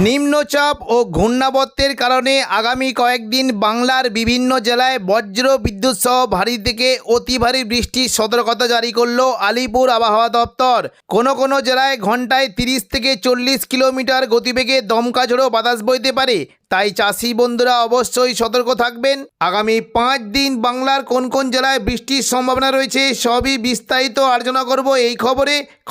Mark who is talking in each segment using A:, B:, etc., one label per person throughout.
A: নিম্নচাপ ও ঘূর্ণাবর্তের কারণে আগামী কয়েকদিন বাংলার বিভিন্ন জেলায় বজ্র বিদ্যুৎ সহ ভারী থেকে অতি ভারী বৃষ্টির সতর্কতা জারি করল আলিপুর আবহাওয়া দপ্তর। কোনো জেলায় ঘন্টায় 30 থেকে 40 কিলোমিটার গতিবেগে দমকা ঝোড়ো বাতাস বইতে পারে, তাই চাষি বন্ধুরা অবশ্যই সতর্ক থাকবেন। আগামী 5 দিন বাংলার কোন জেলায় বৃষ্টির সম্ভাবনা রয়েছে সবই বিস্তারিত আলোচনা করব এই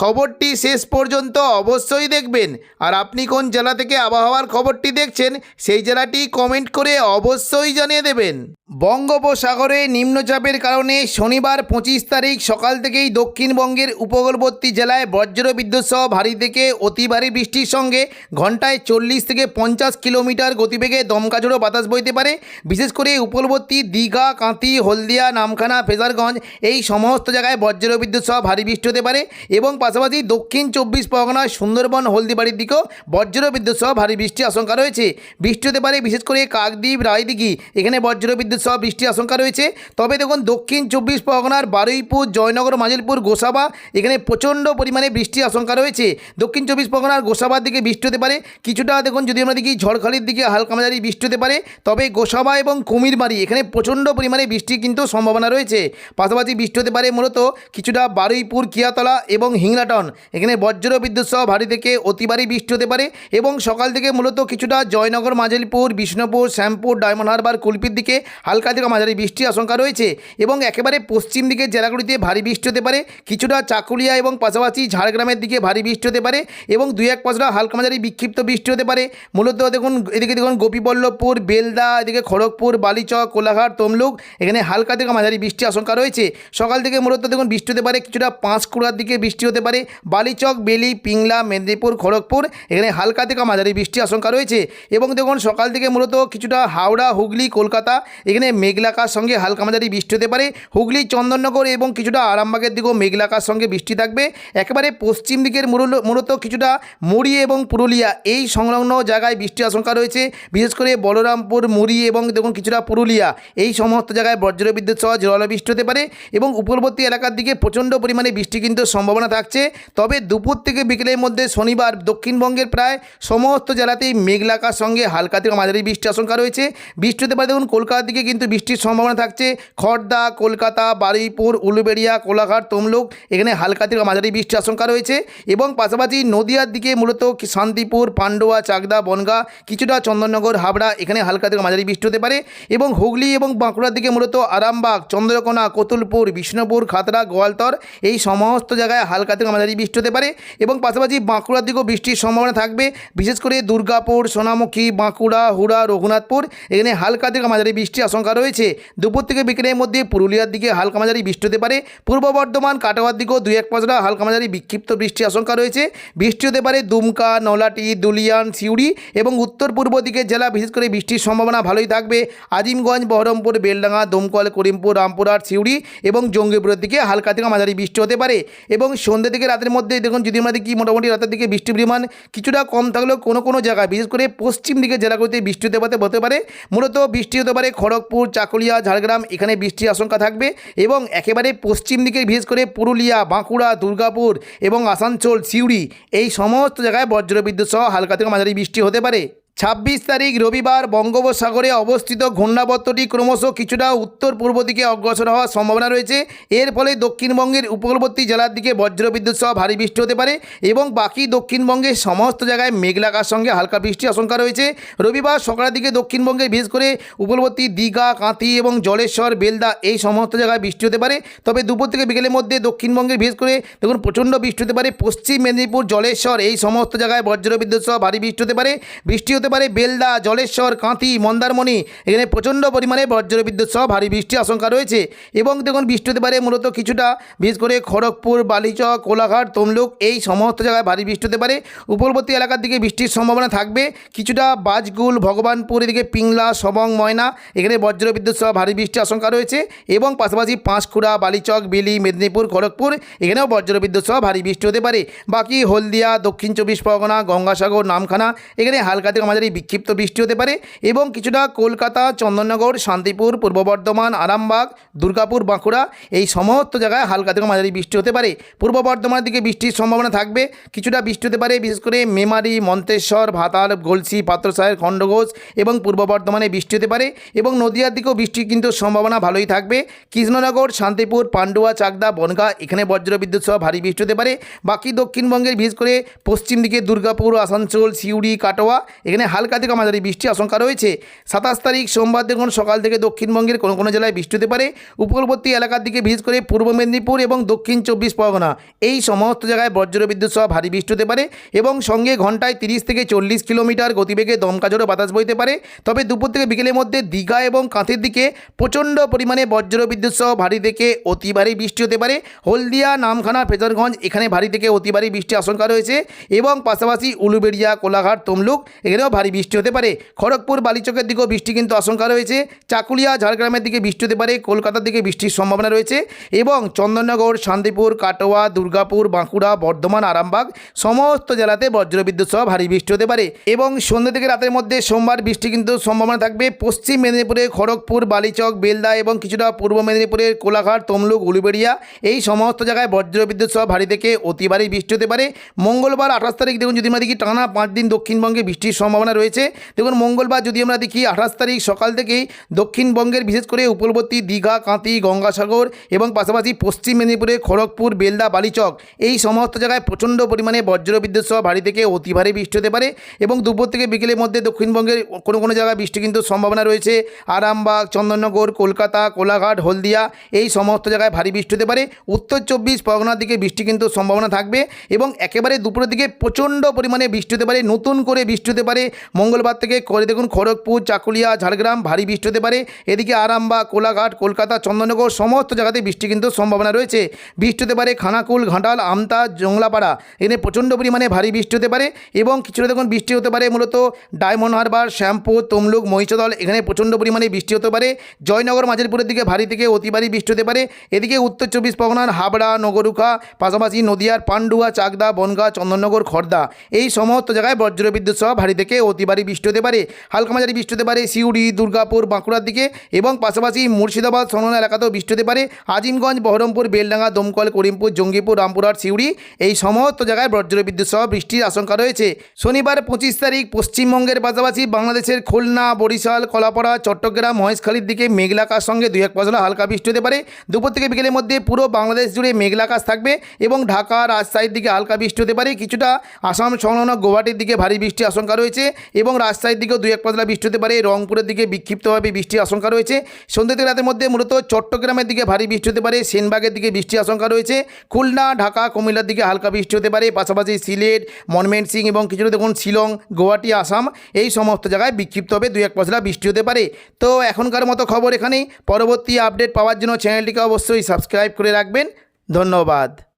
A: খবরটি শেষ পর্যন্ত অবশ্যই দেখবেন। আর আপনি কোন জেলা থেকে আবহাওয়ার খবরটি দেখছেন সেই জেলাটি কমেন্ট করে অবশ্যই জানিয়ে দেবেন। বঙ্গোপসাগরে নিম্নচাপের কারণে শনিবার 25 তারিখ সকাল থেকেই দক্ষিণবঙ্গের উপকূলবর্তী জেলায় বজ্র বিদ্যুৎ সহ ভারী থেকে অতি ভারী বৃষ্টির সঙ্গে ঘন্টায় 40 থেকে 50 কিলোমিটার গতিবেগে দমকা ঝোড়ো বাতাস বইতে পারে। বিশেষ করে উপকূলবর্তী দীঘা, কাঁথি, হলদিয়া, নামখানা, ফেজারগঞ্জ এই সমস্ত জায়গায় বজ্র বিদ্যুৎ সহ ভারী বৃষ্টি হতে পারে এবং পাশাপাশি দক্ষিণ 24 পরগনা, সুন্দরবন, হলদিবাড়ির দিকেও বজ্র বিদ্যুৎ সহ ভারী বৃষ্টির আশঙ্কা রয়েছে। বৃষ্টি হতে পারে বিশেষ করে কাকদ্বীপ, রায়দিঘি এখানে বজ্র বিদ্যুৎ সহ বৃষ্টির আশঙ্কা রয়েছে। তবে দেখুন দক্ষিণ 24 পরগনার বারুইপুর, জয়নগর, মাজিলপুর, গোসাবা এখানে প্রচণ্ড পরিমাণে বৃষ্টির আশঙ্কা রয়েছে। দক্ষিণ 24 পরগনার গোসাবার দিকে বৃষ্টি হতে পারে কিছুটা। দেখুন যদি আমরা দেখি ঝড়খালির দিকে হালকা মাঝারি বৃষ্টি হতে পারে, তবে গোসাবা এবং কুমিরমারি এখানে প্রচণ্ড পরিমাণে বৃষ্টির কিন্তু সম্ভাবনা রয়েছে। পাশাপাশি বৃষ্টি হতে পারে মূলত কিছুটা বারুইপুর, কিয়াতলা এবং হিংলাটন এখানে বজ্র বিদ্যুৎ সহ ভারী থেকে অতি ভারী বৃষ্টি হতে পারে এবং সকাল থেকে মূলত কিছুটা জয়নগর, মাজিলপুর, বিষ্ণুপুর, শ্যামপুর, ডায়মন্ড হারবার, কুলপির দিকে হালকা থেকে মাঝারি বৃষ্টির আশঙ্কা রয়েছে এবং একেবারে পশ্চিম দিকের জেলাগুলিতে ভারী বৃষ্টি হতে পারে কিছুটা চাকুলিয়া এবং পাশাপাশি ঝাড়গ্রামের দিকে ভারী বৃষ্টি হতে পারে এবং 2-1 পশলা হালকা মাঝারি বিক্ষিপ্ত বৃষ্টি হতে পারে। মূলত দেখুন এদিকে দেখুন গোপীবল্লভপুর, বেলদা, এদিকে খড়গপুর, বালিচক, কোলাঘাট, তমলুক এখানে হালকা থেকে মাঝারি বৃষ্টির আশঙ্কা রয়েছে। সকাল থেকে মূলত দেখুন বৃষ্টি হতে পারে কিছুটা পাঁশকুড়ার দিকে বৃষ্টি হতে পারে, বালিচক, বেলি, পিংলা, মেদিনীপুর, খড়গপুর এখানে হালকা থেকে মাঝারি বৃষ্টির আশঙ্কা রয়েছে এবং দেখুন সকাল থেকে মূলত কিছুটা হাওড়া, হুগলি, কলকাতা এখানে মেঘলাকার সঙ্গে হালকা মাঝারি বৃষ্টি হতে পারে। হুগলি, চন্দননগর এবং কিছুটা আরামবাগের দিকেও মেঘলাকার সঙ্গে বৃষ্টি থাকবে। একেবারে পশ্চিম দিকের মূলত কিছুটা মুড়ি এবং পুরুলিয়া এই সংলগ্ন জায়গায় বৃষ্টির আশঙ্কা রয়েছে। বিশেষ করে বলরামপুর, মুড়ি এবং দেখুন কিছুটা পুরুলিয়া এই সমস্ত জায়গায় বজ্র বিদ্যুৎ সহ জোরালো বৃষ্টি হতে পারে এবং উপকূলবর্তী এলাকার দিকে প্রচণ্ড পরিমাণে বৃষ্টি কিন্তু সম্ভাবনা থাকছে। তবে দুপুর থেকে বিকেলের মধ্যে শনিবার দক্ষিণবঙ্গের প্রায় সমস্ত জেলাতেই মেঘলাকার সঙ্গে হালকা থেকে মাঝারি বৃষ্টির আশঙ্কা রয়েছে। বৃষ্টি হতে পারে দেখুন কলকাতার দিকে কিন্তু বৃষ্টির সম্ভাবনা থাকছে। খড়দা, কলকাতা, বারুইপুর, উলুবেড়িয়া, কোলাঘাট, তমলুক এখানে হালকা থেকে মাঝারি বৃষ্টির আশঙ্কা রয়েছে এবং পাশাপাশি নদিয়ার দিকে মূলত শান্তিপুর, পান্ডুয়া, চাকদা, বনগাঁ, কিছুটা চন্দননগর, হাবড়া এখানে হালকা থেকে মাঝারি বৃষ্টি হতে পারে এবং হুগলি এবং বাঁকুড়ার দিকে মূলত আরামবাগ, চন্দ্রকোনা, কতুলপুর, বিষ্ণুপুর, খাতড়া, গোয়ালতর এই সমস্ত জায়গায় হালকা থেকে মাঝারি বৃষ্টি হতে পারে এবং পাশাপাশি বাঁকুড়ার দিকেও বৃষ্টির সম্ভাবনা থাকবে। বিশেষ করে দুর্গাপুর, সোনামুখী, বাঁকুড়া, হুড়া, রঘুনাথপুর এখানে হালকা থেকে মাঝারি বৃষ্টির আশঙ্কা রয়েছে। দুপুর থেকে বিকেলের মধ্যে পুরুলিয়ার দিকে হালকা মাঝারি বৃষ্টি হতে পারে। পূর্ব বর্ধমান, কাটোয়ার দিকেও 2-1 পশলা হালকা মাঝারি বিক্ষিপ্ত বৃষ্টির আশঙ্কা রয়েছে। বৃষ্টি হতে পারে দুমকা, নলাটি, দুলিয়ান, সিউড়ি এবং উত্তর পূর্ব দিকের জেলা বিশেষ করে বৃষ্টির সম্ভাবনা ভালোই থাকবে। আজিমগঞ্জ, বহরমপুর, বেলডাঙ্গা, দমকল, করিমপুর, রামপুরহাট, সিউড়ি এবং জঙ্গিপুরের দিকে হালকা থেকে মাঝারি বৃষ্টি হতে পারে এবং সন্ধ্যে থেকে রাতের মধ্যে দেখুন যদি আমরা দেখি মোটামুটি রাতের দিকে বৃষ্টির পরিমাণ কিছুটা কম থাকলেও কোনো জায়গায় বিশেষ করে পশ্চিম দিকের জেলাগুলিতে বৃষ্টি হতে পারে। মূলত বৃষ্টি হতে পারে খড়গপুর, চাকুলিয়া, ঝাড়গ্রাম এখানে বৃষ্টির আশঙ্কা থাকবে এবং একেবারে পশ্চিম দিকে বিশেষ করে পুরুলিয়া, বাঁকুড়া, দুর্গাপুর এবং আসানসোল, সিউড়ি এই সমস্ত জায়গায় বজ্র বিদ্যুৎ সহ হালকা থেকে মাঝারি বৃষ্টি হতে পারে। 26 তারিখ রবিবার বঙ্গোপসাগরে অবস্থিত ঘূর্ণাবর্তটি ক্রমশ কিছুটা উত্তর পূর্ব দিকে অগ্রসর হওয়ার সম্ভাবনা রয়েছে। এর ফলে দক্ষিণবঙ্গের উপকূলবর্তী জেলার দিকে বজ্র বিদ্যুৎ সহ ভারী বৃষ্টি হতে পারে এবং বাকি দক্ষিণবঙ্গের সমস্ত জায়গায় মেঘলাকার সঙ্গে হালকা বৃষ্টির আশঙ্কা রয়েছে। রবিবার সকালের দিকে দক্ষিণবঙ্গের বিশেষ করে উপকূলবর্তী দীঘা, কাঁথি এবং জলেশ্বর, বেলদা এই সমস্ত জায়গায় বৃষ্টি হতে পারে। তবে দুপুর থেকে বিকেলের মধ্যে দক্ষিণবঙ্গের বিশেষ করে দেখুন প্রচণ্ড বৃষ্টি হতে পারে। পশ্চিম মেদিনীপুর, জলেশ্বর এই সমস্ত জায়গায় বজ্র বিদ্যুৎ সহ ভারী বৃষ্টি হতে পারে। বৃষ্টি হতে পারে বেলদা, জলেশ্বর, কাঁথি, মন্দারমণি এখানে প্রচণ্ড পরিমাণে বজ্র বিদ্যুৎ সহ ভারী বৃষ্টির আশঙ্কা রয়েছে এবং দেখুন বৃষ্টি হতে পারে মূলত কিছুটা বিশেষ করে খড়গপুর, বালিচক, কোলাঘাট, তমলুক এই সমস্ত জায়গায় ভারী বৃষ্টি হতে পারে। উপকূলবর্তী এলাকার দিকে বৃষ্টির সম্ভাবনা থাকবে কিছুটা বাজগুল, ভগবানপুর এদিকে পিংলা, সবং, ময়না এখানে বজ্র বিদ্যুৎ সহ ভারী বৃষ্টির আশঙ্কা রয়েছে এবং পাশাপাশি পাঁশকুড়া, বালিচক, বেলি, মেদিনীপুর, খড়গপুর এখানেও বজ্র বিদ্যুৎ সহ ভারী বৃষ্টি হতে পারে। বাকি হলদিয়া, দক্ষিণ 24 পরগনা, গঙ্গাসাগর, নামখানা এখানে হালকা থেকে মাঝারি বিক্ষিপ্ত বৃষ্টি হতে পারে এবং কিছুটা কলকাতা, চন্দননগর, শান্তিপুর, পূর্ব বর্ধমান, আরামবাগ, দুর্গাপুর, বাঁকুড়া এই সমস্ত জায়গায় হালকা থেকে মাঝারি বৃষ্টি হতে পারে। পূর্ব বর্ধমানের দিকে বৃষ্টির সম্ভাবনা থাকবে, কিছুটা বৃষ্টি হতে পারে বিশেষ করে মেমারি, মন্তেশ্বর, ভাতাল, গলসি, পাত্রসাহের, খণ্ডঘোষ এবং পূর্ব বর্ধমানে বৃষ্টি হতে পারে এবং নদিয়ার দিকেও বৃষ্টির কিন্তু সম্ভাবনা ভালোই থাকবে। কৃষ্ণনগর, শান্তিপুর, পান্ডুয়া, চাকদা, বনগাঁ এখানে বজ্রবিদ্যুৎ সহ ভারী বৃষ্টি হতে পারে। বাকি দক্ষিণবঙ্গের বিশেষ করে পশ্চিম দিকে দুর্গাপুর, আসানসোল, সিউড়ি, কাটোয়া এখানে হালকা থেকে মাঝারি বৃষ্টির আশঙ্কা রয়েছে। 27 তারিখ সোমবার দেখুন সকাল থেকে দক্ষিণবঙ্গের কোনো কোনো জেলায় বৃষ্টি হতে পারে। উপকূলবর্তী এলাকার দিকে বিশেষ করে পূর্ব মেদিনীপুর এবং দক্ষিণ 24 পরগনা এই সমস্ত জায়গায় বজ্রবিদ্যুৎ সহ ভারী বৃষ্টি হতে পারে এবং সঙ্গে ঘন্টায় 30 থেকে 40 কিলোমিটার গতিবেগে দমকা ঝোড়ো বাতাস বইতে পারে। তবে দুপুর থেকে বিকেলের মধ্যে দীঘা এবং কাঁথির দিকে প্রচণ্ড পরিমাণে বজ্রবিদ্যুৎ সহ ভারী থেকে অতি ভারী বৃষ্টি হতে পারে। হলদিয়া, নামখানা, ফেজারগঞ্জ এখানে ভারী থেকে অতি ভারী বৃষ্টির আশঙ্কা রয়েছে এবং পাশাপাশি উলুবেড়িয়া, কোলাঘাট, তমলুক এখানেও ভারী বৃষ্টি হতে পারে। খড়গপুর, বালিচকের দিকেও বৃষ্টি কিন্তু আশঙ্কা রয়েছে। চাকুলিয়া, ঝাড়গ্রামের দিকে বৃষ্টি হতে পারে। কলকাতার দিকে বৃষ্টির সম্ভাবনা রয়েছে এবং চন্দননগর, শান্তিপুর, কাটোয়া, দুর্গাপুর, বাঁকুড়া, বর্ধমান, আরামবাগ সমস্ত জেলাতে বজ্রবিদ্যুৎ সহ ভারী বৃষ্টি হতে পারে এবং সন্ধ্যা থেকে রাতের মধ্যে সোমবার বৃষ্টি কিন্তু সম্ভাবনা থাকবে পশ্চিম মেদিনীপুরে খড়গপুর, বালিচক, বেলদা এবং কিছুটা পূর্ব মেদিনীপুরের কোলাঘাট, তমলুক, উলুবেড়িয়া এই সমস্ত জায়গায় বজ্রবিদ্যুৎ সহ ভারী থেকে অতি ভারী বৃষ্টি হতে পারে। মঙ্গলবার 28 তারিখ দেখুন যদি আমরা দেখি টানা 5 দিন দক্ষিণবঙ্গে বৃষ্টির সম্ভাবনা রয়েছে। দেখুন মঙ্গলবার যদি আমরা দেখি 28 তারিখ সকাল থেকেই দক্ষিণবঙ্গের বিশেষ করে উপকূলবর্তী দীঘা, কাঁথি, গঙ্গাসাগর এবং পাশাপাশি পশ্চিম মেদিনীপুরে খড়গপুর, বেলদা, বালিচক এই সমস্ত জায়গায় প্রচণ্ড পরিমাণে বজ্রবিদ্যুৎ সহ ভারী থেকে অতি ভারী বৃষ্টি হতে পারে এবং দুপুর থেকে বিকেলের মধ্যে দক্ষিণবঙ্গের কোনো কোনো জায়গায় বৃষ্টি কিন্তু সম্ভাবনা রয়েছে। আরামবাগ, চন্দননগর, কলকাতা, কোলাঘাট, হলদিয়া এই সমস্ত জায়গায় ভারী বৃষ্টি হতে পারে। উত্তর 24 পরগনার দিকে বৃষ্টি কিন্তু সম্ভাবনা থাকবে এবং একেবারে দুপুরের দিকে প্রচণ্ড পরিমাণে বৃষ্টি হতে পারে, নতুন করে বৃষ্টি হতে পারে। মঙ্গলবার থেকে করে দেখুন খড়গপুর, চাকুলিয়া, ঝাড়গ্রাম ভারী বৃষ্টি হতে পারে। এদিকে আরামবাগ, কোলাঘাট, কলকাতা, চন্দননগর সমস্ত জায়গাতে বৃষ্টি কিন্তু সম্ভাবনা রয়েছে। বৃষ্টি হতে পারে খানাকুল, ঘাটাল, আমতা, জংলাপাড়া এখানে প্রচণ্ড পরিমাণে ভারী বৃষ্টি হতে পারে এবং কিছুটা দেখুন বৃষ্টি হতে পারে মূলত ডায়মন্ড হারবার, শ্যামপুর, তমলুক, মহিষাদল এখানে প্রচণ্ড পরিমাণে বৃষ্টি হতে পারে। জয়নগর, মাঝেরপুরের দিকে ভারী থেকে অতি ভারী বৃষ্টি হতে পারে। এদিকে উত্তর 24 পরগনার হাবড়া, নগরুখা পাশাপাশি নদিয়ার পান্ডুয়া, চাকদা, বনগাঁ, চন্দননগর, খড়দা এই সমস্ত জায়গায় বজ্রবিদ্যুৎ সহ ভারী থেকে অতি ভারী বৃষ্টি হতে পারে। হালকা মাঝারি বৃষ্টি হতে পারে সিউড়ি, দুর্গাপুর, বাঁকুড়ার দিকে এবং পাশাপাশি মুর্শিদাবাদ সংলগ্ন এলাকাতেও বৃষ্টি হতে পারে। আজিমগঞ্জ, বহরমপুর, বেলডাঙ্গা, দমকল, করিমপুর, জঙ্গিপুর, রামপুরহাট, সিউড়ি এই সমস্ত জায়গায় বজ্রবিদ্যুৎ সহ বৃষ্টির আশঙ্কা রয়েছে। শনিবার 25 তারিখ পশ্চিমবঙ্গের পাশাপাশি বাংলাদেশের খুলনা, বরিশাল, কলাপাড়া, চট্টগ্রাম, মহেশখালীর দিকে মেঘলা আকাশ সঙ্গে 2-1 পশলা হালকা বৃষ্টি হতে পারে। দুপুর থেকে বিকেলের মধ্যে পুরো বাংলাদেশ জুড়ে মেঘলা আকাশ থাকবে এবং ঢাকা, রাজশাহীর দিকে হালকা বৃষ্টি হতে পারে। কিছুটা আসাম সংলগ্ন গুয়াহাটির দিকে ভারী বৃষ্টির আশঙ্কা রয়েছে এবং রাজশাহীর দিকেও 2-1 পশলা বৃষ্টি হতে পারে। রংপুরের দিকে বিক্ষিপ্তভাবে বৃষ্টির আশঙ্কা রয়েছে। সন্ধ্যা থেকে রাতের মধ্যে মূলত চট্টগ্রামের দিকে ভারী বৃষ্টি হতে পারে। সেনবাগের দিকে বৃষ্টির আশঙ্কা রয়েছে। খুলনা, ঢাকা, কুমিল্লার দিকে হালকা বৃষ্টি হতে পারে। পাশাপাশি সিলেট, ময়মনসিংহ এবং কিছুটা দেখুন শিলং, গুয়াহাটি, আসাম এই সমস্ত জায়গায় বিক্ষিপ্তভাবে 2-1 পশলা বৃষ্টি হতে পারে। তো এখনকার মতো খবর এখানেই। পরবর্তী আপডেট পাওয়ার জন্য চ্যানেলটিকে অবশ্যই সাবস্ক্রাইব করে রাখবেন। ধন্যবাদ।